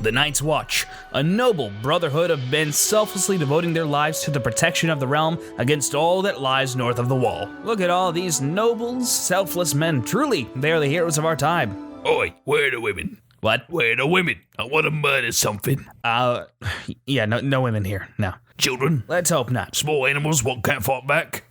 The Night's Watch, a noble brotherhood of men selflessly devoting their lives to the protection of the realm against all that lies north of the Wall. Look at all these noble, selfless men. Truly, they are the heroes of our time. Oi, where are the women? What? Where are the women? I want to murder something. Yeah, no women here, no. Children? Let's hope not. Small animals what can't fight back?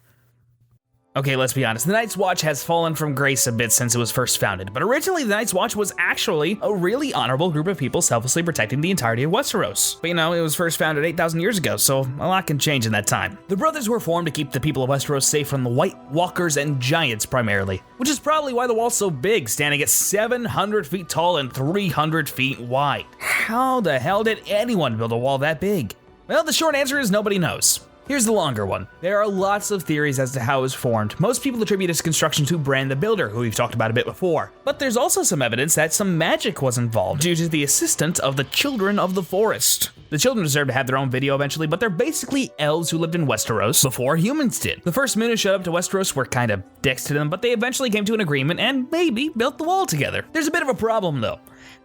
Okay, let's be honest. The Night's Watch has fallen from grace a bit since it was first founded, but originally the Night's Watch was actually a really honorable group of people selflessly protecting the entirety of Westeros. But it was first founded 8,000 years ago, so a lot can change in that time. The brothers were formed to keep the people of Westeros safe from the White Walkers and Giants primarily, which is probably why the wall's so big, standing at 700 feet tall and 300 feet wide. How the hell did anyone build a wall that big? Well, the short answer is nobody knows. Here's the longer one. There are lots of theories as to how it was formed. Most people attribute its construction to Bran the Builder, who we've talked about a bit before. But there's also some evidence that some magic was involved due to the assistance of the Children of the Forest. The children deserve to have their own video eventually, but they're basically elves who lived in Westeros before humans did. The first moon who showed up to Westeros were kind of dicks to them, but they eventually came to an agreement and maybe built the wall together. There's a bit of a problem though.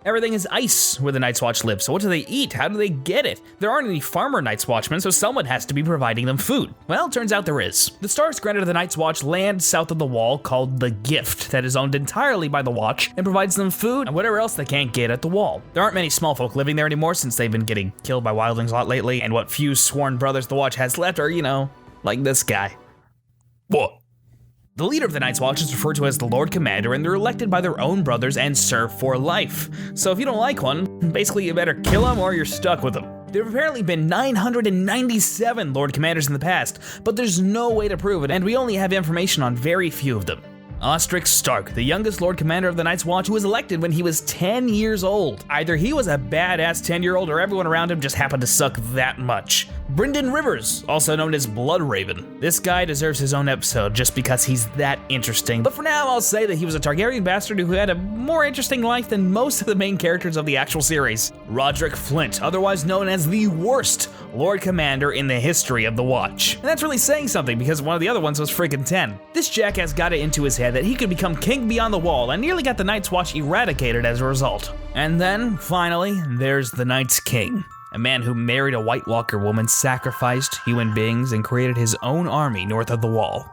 Everything is ice where the Night's Watch lives, so what do they eat? How do they get it? There aren't any farmer Night's Watchmen, so someone has to be providing them food. Well, turns out there is. The Starks granted the Night's Watch land south of the Wall called the Gift that is owned entirely by the Watch and provides them food and whatever else they can't get at the Wall. There aren't many small folk living there anymore since they've been getting killed by wildlings a lot lately, and what few sworn brothers the Watch has left are, like this guy. What? The leader of the Night's Watch is referred to as the Lord Commander, and they're elected by their own brothers and serve for life. So if you don't like one, basically you better kill them or you're stuck with them. There have apparently been 997 Lord Commanders in the past, but there's no way to prove it, and we only have information on very few of them. Ostrich Stark, the youngest Lord Commander of the Night's Watch, who was elected when he was 10 years old. Either he was a badass 10-year-old or everyone around him just happened to suck that much. Brynden Rivers, also known as Bloodraven. This guy deserves his own episode just because he's that interesting. But for now, I'll say that he was a Targaryen bastard who had a more interesting life than most of the main characters of the actual series. Roderick Flint, otherwise known as the worst Lord Commander in the history of the Watch. And that's really saying something because one of the other ones was freaking 10. This jackass got it into his head that he could become king beyond the Wall and nearly got the Night's Watch eradicated as a result. And then, finally, there's the Night's King. A man who married a White Walker woman, sacrificed human beings, and created his own army north of the Wall.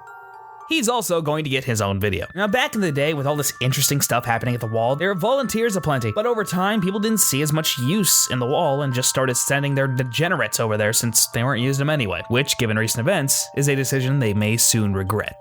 He's also going to get his own video. Now, back in the day, with all this interesting stuff happening at the Wall, there were volunteers aplenty, but over time, people didn't see as much use in the Wall and just started sending their degenerates over there since they weren't using them anyway, which, given recent events, is a decision they may soon regret.